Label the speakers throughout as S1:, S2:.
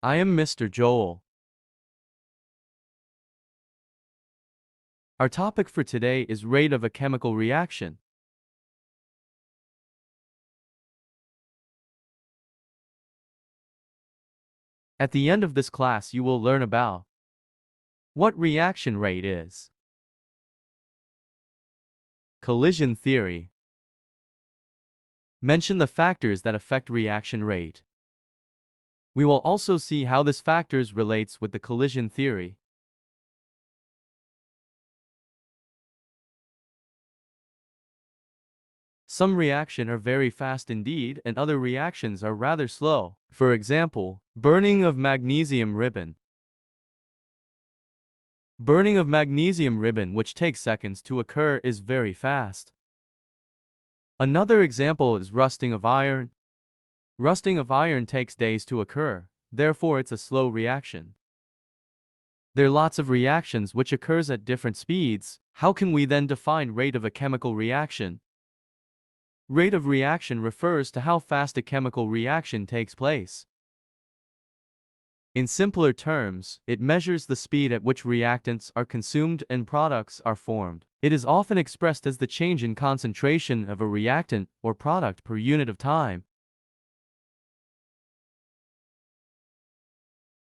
S1: I am Mr. Joel. Our topic for today is rate of a chemical reaction. At the end of this class, you will learn about what reaction rate is, collision theory, mention the factors that affect reaction rate. We will also see how this factors relates with the collision theory. Some reactions are very fast indeed, and other reactions are rather slow. For example, burning of magnesium ribbon. Burning of magnesium ribbon, which takes seconds to occur, is very fast. Another example is rusting of iron. Rusting of iron takes days to occur, therefore it's a slow reaction. There are lots of reactions which occurs at different speeds. How can we then define rate of a chemical reaction? Rate of reaction refers to how fast a chemical reaction takes place. In simpler terms, it measures the speed at which reactants are consumed and products are formed. It is often expressed as the change in concentration of a reactant or product per unit of time.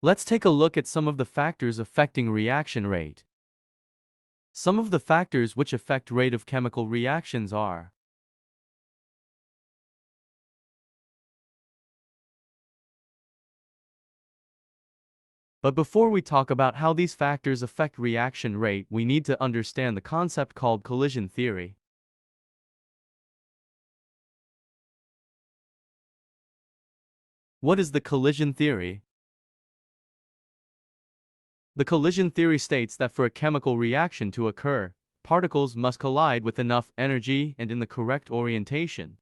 S1: Let's take a look at some of the factors affecting reaction rate. Some of the factors which affect rate of chemical reactions are: But before we talk about how these factors affect reaction rate, we need to understand the concept called collision theory. What is the collision theory? The collision theory states that for a chemical reaction to occur, particles must collide with enough energy and in the correct orientation.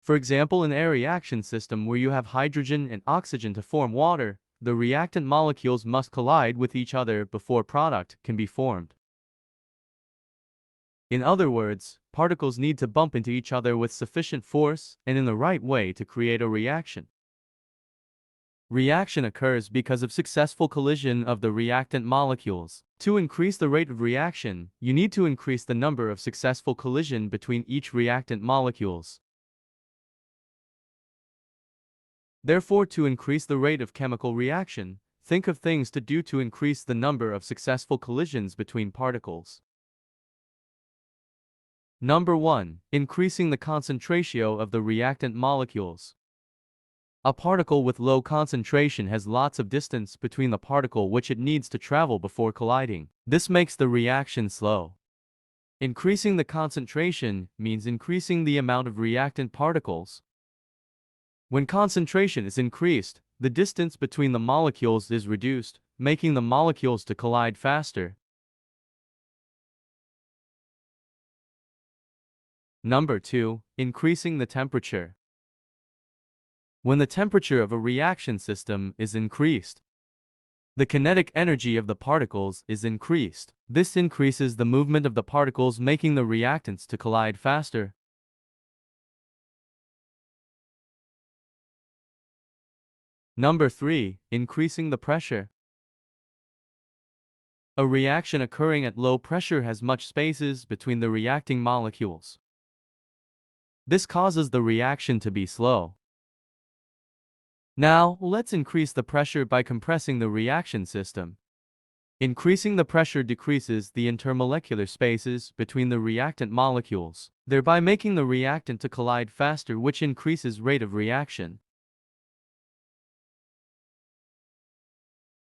S1: For example, in a reaction system where you have hydrogen and oxygen to form water, the reactant molecules must collide with each other before product can be formed. In other words, particles need to bump into each other with sufficient force and in the right way to create a reaction. Reaction occurs because of successful collision of the reactant molecules. To increase the rate of reaction, you need to increase the number of successful collision between each reactant molecules. Therefore, to increase the rate of chemical reaction, think of things to do to increase the number of successful collisions between particles. Number 1. Increasing the concentration of the reactant molecules. A particle with low concentration has lots of distance between the particle which it needs to travel before colliding. This makes the reaction slow. Increasing the concentration means increasing the amount of reactant particles. When concentration is increased, the distance between the molecules is reduced, making the molecules to collide faster. Number 2. Increasing the temperature. When the temperature of a reaction system is increased, the kinetic energy of the particles is increased. This increases the movement of the particles, making the reactants to collide faster. Number 3. Increasing the pressure. A reaction occurring at low pressure has much spaces between the reacting molecules. This causes the reaction to be slow. Now, let's increase the pressure by compressing the reaction system. Increasing the pressure decreases the intermolecular spaces between the reactant molecules, thereby making the reactant to collide faster, which increases rate of reaction.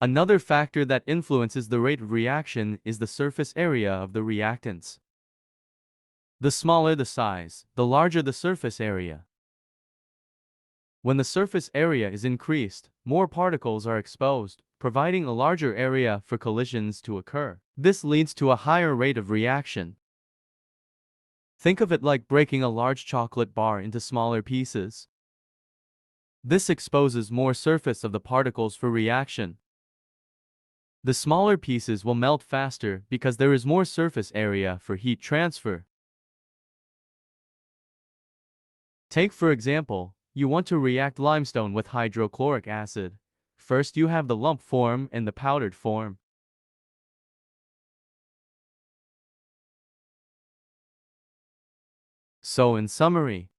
S1: Another factor that influences the rate of reaction is the surface area of the reactants. The smaller the size, the larger the surface area. When the surface area is increased, more particles are exposed, providing a larger area for collisions to occur. This leads to a higher rate of reaction. Think of it like breaking a large chocolate bar into smaller pieces. This exposes more surface of the particles for reaction. The smaller pieces will melt faster because there is more surface area for heat transfer. Take, for example, you want to react limestone with hydrochloric acid. First you have the lump form and the powdered form. So in summary,